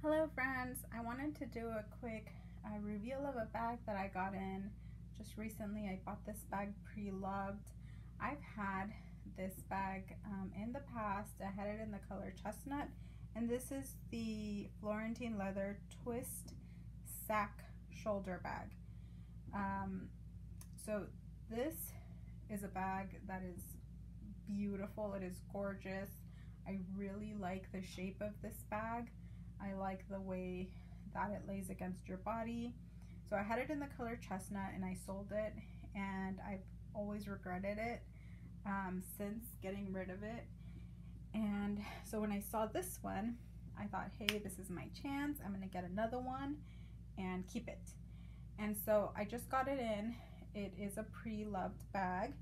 Hello friends, I wanted to do a quick reveal of a bag that I got in just recently. I bought this bag pre-loved. I've had this bag in the past. I had it in the color chestnut, and this is the Florentine leather twist sack shoulder bag. So this is a bag that is beautiful. It is gorgeous. I really like the shape of this bag. I like the way that it lays against your body. So I had it in the color chestnut and I sold it, and I've always regretted it since getting rid of it. And so when I saw this one, I thought, hey, this is my chance. I'm gonna get another one and keep it. And so I just got it in. It is a pre-loved bag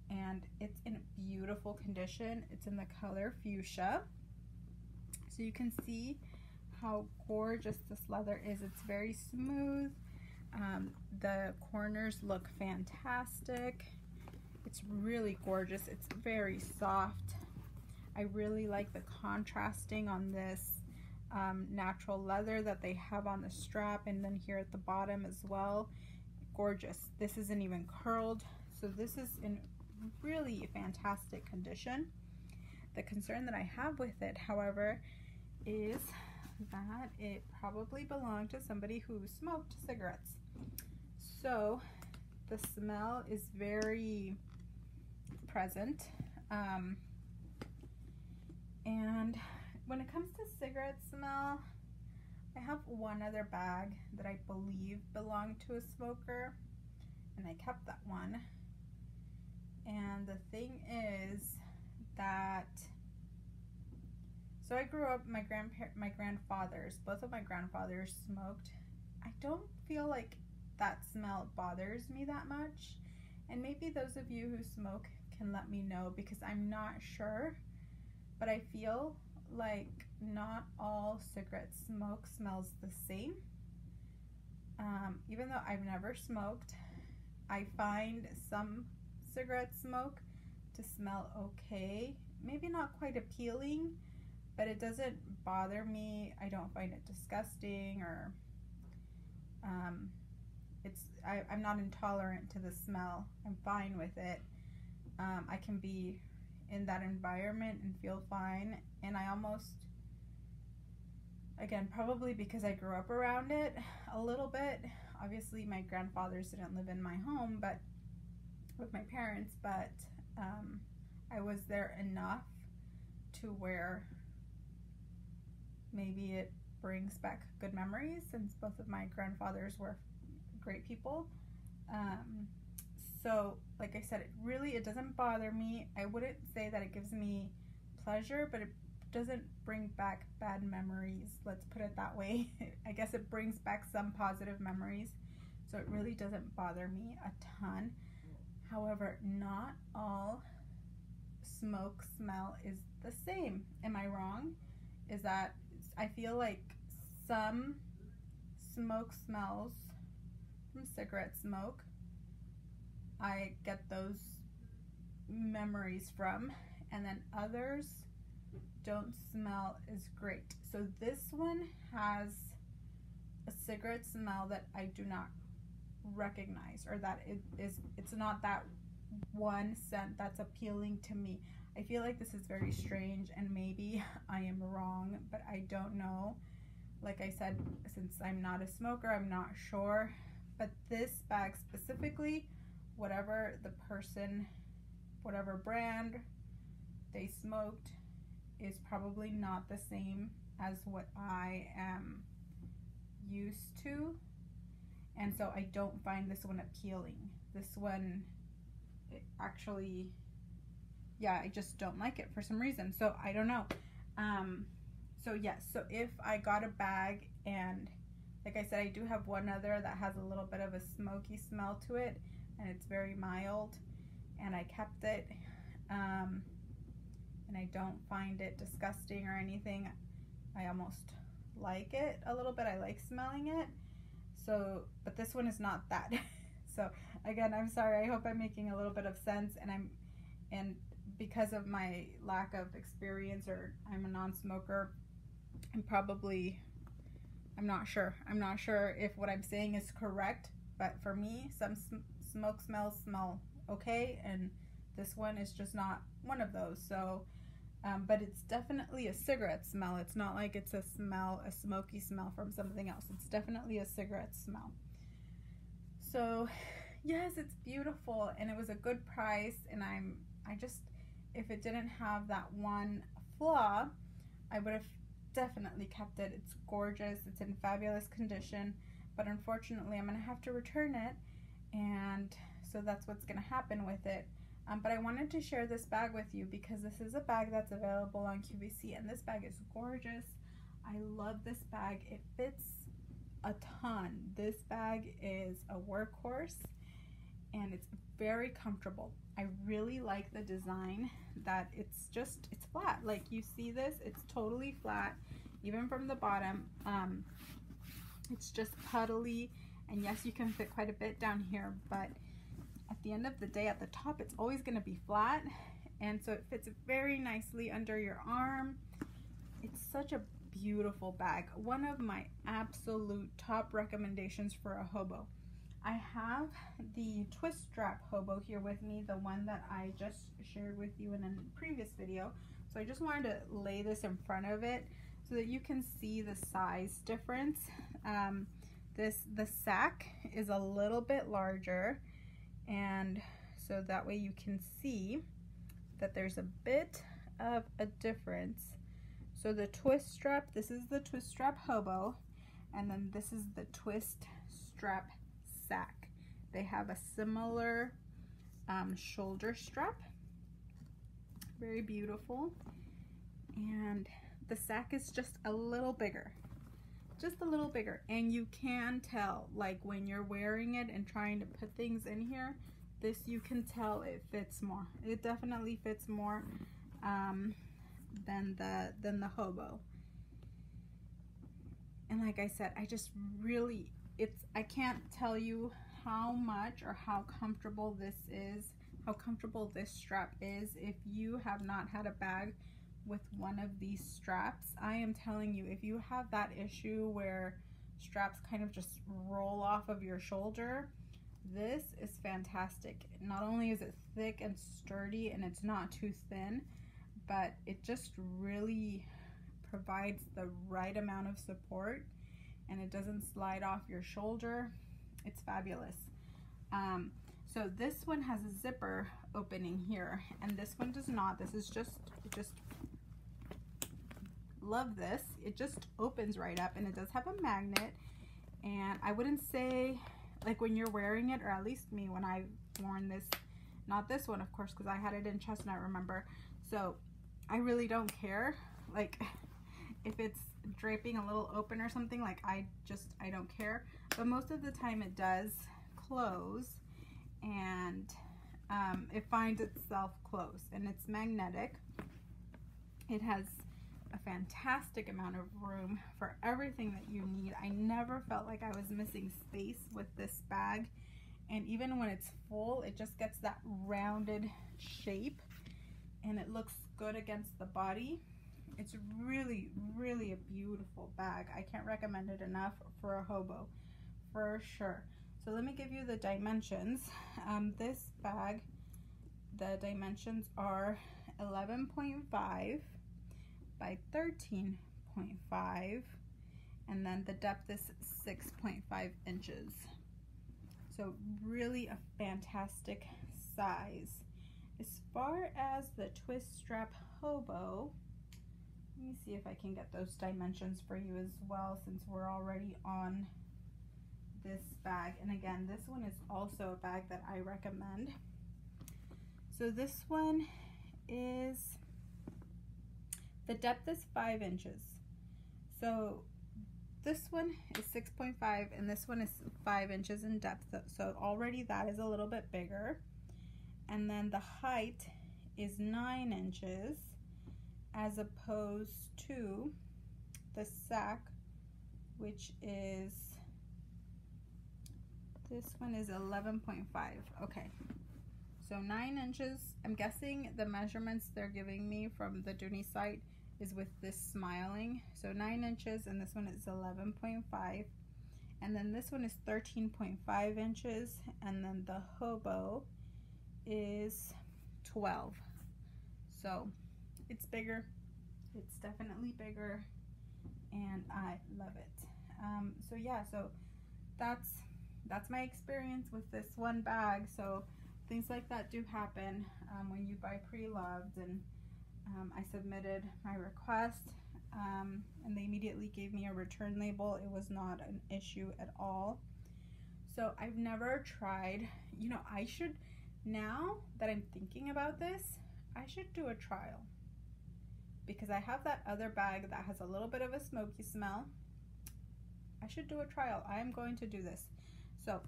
and it's in beautiful condition. It's in the color Fuchsia. So you can see how gorgeous this leather is. It's very smooth. The corners look fantastic. It's really gorgeous. It's very soft. I really like the contrasting on this natural leather that they have on the strap, and then here at the bottom as well. Gorgeous. This isn't even curled, so this is in really fantastic condition. The concern that I have with it, however, is that it probably belonged to somebody who smoked cigarettes. So the smell is very present. And when it comes to cigarette smell, I have one other bag that I believe belonged to a smoker, and I kept that one. And the thing is that, so I grew up, my grandfathers, both of my grandfathers smoked. I don't feel like that smell bothers me that much. And maybe those of you who smoke can let me know, because I'm not sure. But I feel like not all cigarette smoke smells the same. Even though I've never smoked, I find some cigarette smoke to smell okay. Maybe not quite appealing, but it doesn't bother me. I don't find it disgusting, or I'm not intolerant to the smell. I'm fine with it. I can be in that environment and feel fine, and I almost, again, probably because I grew up around it a little bit. Obviously my grandfathers didn't live in my home, but with my parents, but I was there enough to where maybe it brings back good memories, since both of my grandfathers were great people. So like I said, it doesn't bother me. I wouldn't say that it gives me pleasure, but it doesn't bring back bad memories, let's put it that way. I guess it brings back some positive memories, so it really doesn't bother me a ton. However, not all smoke smell is the same. Am I wrong? Is that I feel like some smoke smells from cigarette smoke, I get those memories from, and then others don't smell as great. So this one has a cigarette smell that I do not recognize, or that it's not that one scent that's appealing to me. I feel like this is very strange, and maybe I am wrong, but I don't know. Like I said, since I'm not a smoker, I'm not sure. But this bag specifically, whatever the person, whatever brand they smoked, is probably not the same as what I am used to. And so I don't find this one appealing. This one, actually, yeah, I just don't like it for some reason. So I don't know. So yes, so if I got a bag, and like I said, I do have one other that has a little bit of a smoky smell to it, and it's very mild, and I kept it, and I don't find it disgusting or anything. I almost like it a little bit. I like smelling it. So, but this one is not that. So again, I'm sorry. I hope I'm making a little bit of sense, and because of my lack of experience, or I'm a non-smoker, I'm probably I'm not sure. I'm not sure if what I'm saying is correct, but for me, some smoke smells smell okay, and this one is just not one of those. So, but it's definitely a cigarette smell. It's not like it's a smoky smell from something else. It's definitely a cigarette smell. So, yes, it's beautiful, and it was a good price, and I just, if it didn't have that one flaw, I would have definitely kept it. It's gorgeous. It's in fabulous condition, but unfortunately I'm gonna have to return it, and so that's what's gonna happen with it. But I wanted to share this bag with you because this is a bag that's available on QVC, and this bag is gorgeous. I love this bag. It fits a ton. This bag is a workhorse, and it's very comfortable. I really like the design, that it's flat. Like, you see this, it's totally flat, even from the bottom. It's just puddly, and yes, you can fit quite a bit down here, but at the end of the day, at the top, it's always going to be flat, and so it fits very nicely under your arm. It's such a beautiful bag. One of my absolute top recommendations for a hobo. I have the twist strap hobo here with me, the one that I just shared with you in a previous video. So I just wanted to lay this in front of it so that you can see the size difference. The sack is a little bit larger, and so that way you can see that there's a bit of a difference. So the twist strap, this is the twist strap hobo, and then this is the twist strap sack. They have a similar shoulder strap, very beautiful, and the sack is just a little bigger, and you can tell, like, when you're wearing it and trying to put things in here, this, you can tell it fits more. It definitely fits more than the hobo. And like I said, I just really, I can't tell you how much or how comfortable this is, how comfortable this strap is. If you have not had a bag with one of these straps, I am telling you, if you have that issue where straps kind of just roll off of your shoulder, this is fantastic. Not only is it thick and sturdy, and it's not too thin, but it just really provides the right amount of support, and it doesn't slide off your shoulder. It's fabulous. So this one has a zipper opening here, and this one does not. This is just love this. It just opens right up, and it does have a magnet. And I wouldn't say, like, when you're wearing it, or at least me when I've worn this, not this one of course, because I had it in chestnut, remember, so I really don't care, like, if it's draping a little open or something, like, I don't care. But most of the time it does close, and it finds itself closed, and it's magnetic. It has a fantastic amount of room for everything that you need. I never felt like I was missing space with this bag, and even when it's full, it just gets that rounded shape, and it looks good against the body. It's really, really a beautiful bag. I can't recommend it enough for a hobo, for sure. So let me give you the dimensions. This bag, the dimensions are 11.5 by 13.5, and then the depth is 6.5 inches. So really a fantastic size. As far as the twist strap hobo, let me see if I can get those dimensions for you as well, since we're already on this bag. And again, this one is also a bag that I recommend. So this one is, the depth is 5 inches. So this one is 6.5, and this one is 5 inches in depth. So already that is a little bit bigger. And then the height is 9 inches, as opposed to the sack, which is, this one is 11.5. Okay, so 9 inches. I'm guessing the measurements they're giving me from the Dooney site is with this smiling. So 9 inches, and this one is 11.5. And then this one is 13.5 inches. And then the hobo is 12. So it's bigger. It's definitely bigger. And I love it. So yeah, so that's my experience with this one bag. So things like that do happen when you buy pre-loved. And I submitted my request, and they immediately gave me a return label. It was not an issue at all. So I've never tried, you know, I should, now that I'm thinking about this, I should do a trial, because I have that other bag that has a little bit of a smoky smell. I should do a trial. I am going to do this. So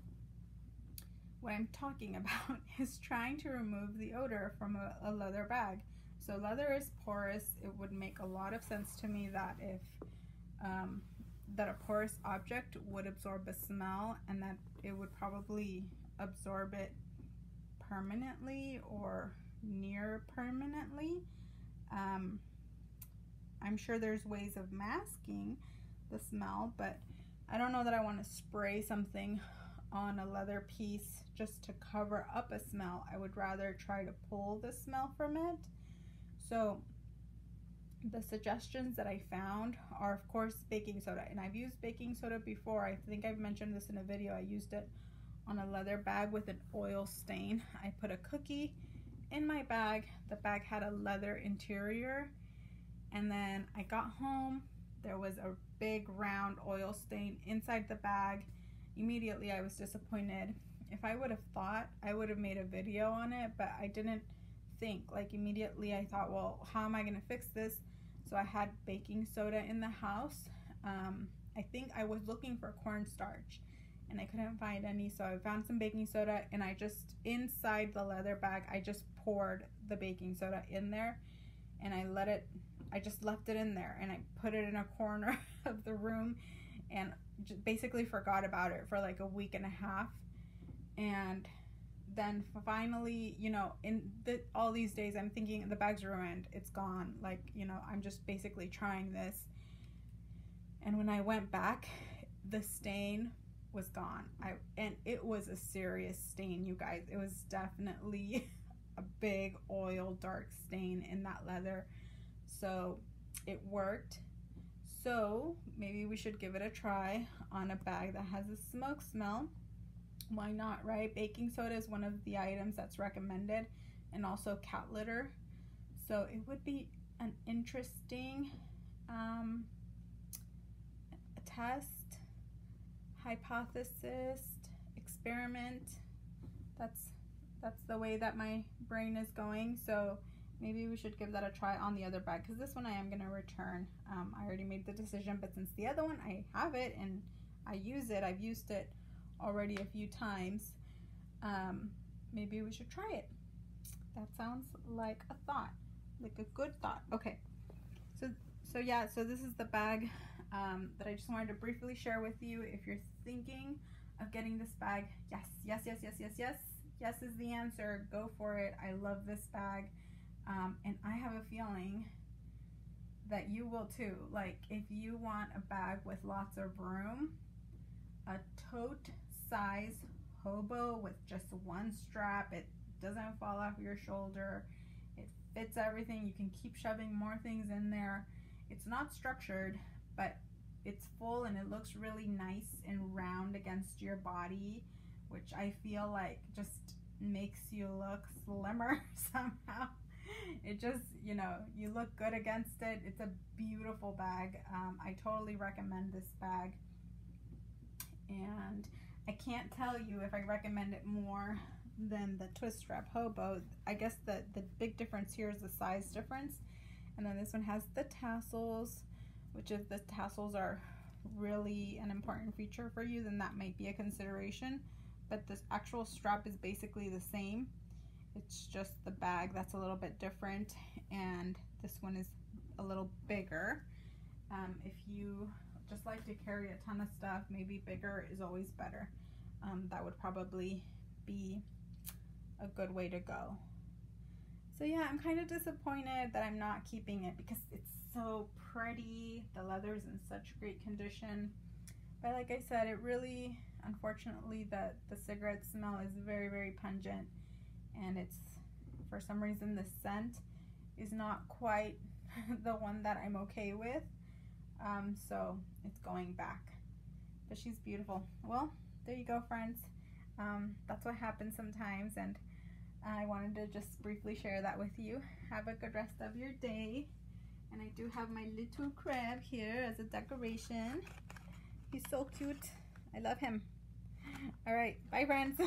what I'm talking about is trying to remove the odor from a leather bag. So leather is porous. It would make a lot of sense to me that if that a porous object would absorb a smell, and that it would probably absorb it permanently or near permanently. I'm sure there's ways of masking the smell, but I don't know that I want to spray something on a leather piece just to cover up a smell. I would rather try to pull the smell from it. So the suggestions that I found are, of course, baking soda. And I've used baking soda before. I think I've mentioned this in a video. I used it on a leather bag with an oil stain. I put a cookie in my bag. The bag had a leather interior. And then I got home. There was a big round oil stain inside the bag. Immediately I was disappointed. If I would have thought, I would have made a video on it, but I didn't think. Like, immediately I thought, well, how am I going to fix this? So I had baking soda in the house. I think I was looking for cornstarch and I couldn't find any, so I found some baking soda, and I just, inside the leather bag, I just poured the baking soda in there, and I just left it in there, and I put it in a corner of the room, and just basically forgot about it for like a week and a half. And then finally, you know, all these days I'm thinking the bag's ruined, it's gone, like, you know, I'm just basically trying this. And when I went back, the stain was gone. And it was a serious stain, you guys. It was definitely a big oil dark stain in that leather. So it worked. So maybe we should give it a try on a bag that has a smoke smell. Why not, right? Baking soda is one of the items that's recommended, and also cat litter. So it would be an interesting test, hypothesis, experiment. That's the way that my brain is going. So maybe we should give that a try on the other bag, because this one I am going to return. I already made the decision, but since the other one I have it and I use it, I've used it already a few times, maybe we should try it. That sounds like a thought, like a good thought. Okay, so yeah, so this is the bag that I just wanted to briefly share with you. If you're thinking of getting this bag, yes is the answer. Go for it. I love this bag, and I have a feeling that you will too. Like, if you want a bag with lots of room, a tote size hobo with just one strap, it doesn't fall off your shoulder, it fits everything, you can keep shoving more things in there. It's not structured, but it's full, and it looks really nice and round against your body, which I feel like just makes you look slimmer somehow. It just, you know, you look good against it. It's a beautiful bag. I totally recommend this bag. And I can't tell you if I recommend it more than the twist strap hobo. I guess the big difference here is the size difference. And then this one has the tassels, which if the tassels are really an important feature for you, then that might be a consideration. But this actual strap is basically the same. It's just the bag that's a little bit different, and this one is a little bigger. If you just like to carry a ton of stuff, maybe bigger is always better. That would probably be a good way to go. So yeah, I'm kind of disappointed that I'm not keeping it, because it's so pretty. The leather's in such great condition. But like I said, it really, unfortunately, the cigarette smell is very, very pungent. And it's, for some reason, the scent is not quite the one that I'm okay with. So it's going back. But she's beautiful. Well, there you go, friends. That's what happens sometimes, and I wanted to just briefly share that with you. Have a good rest of your day. And I do have my little crab here as a decoration. He's so cute. I love him. All right, bye, friends.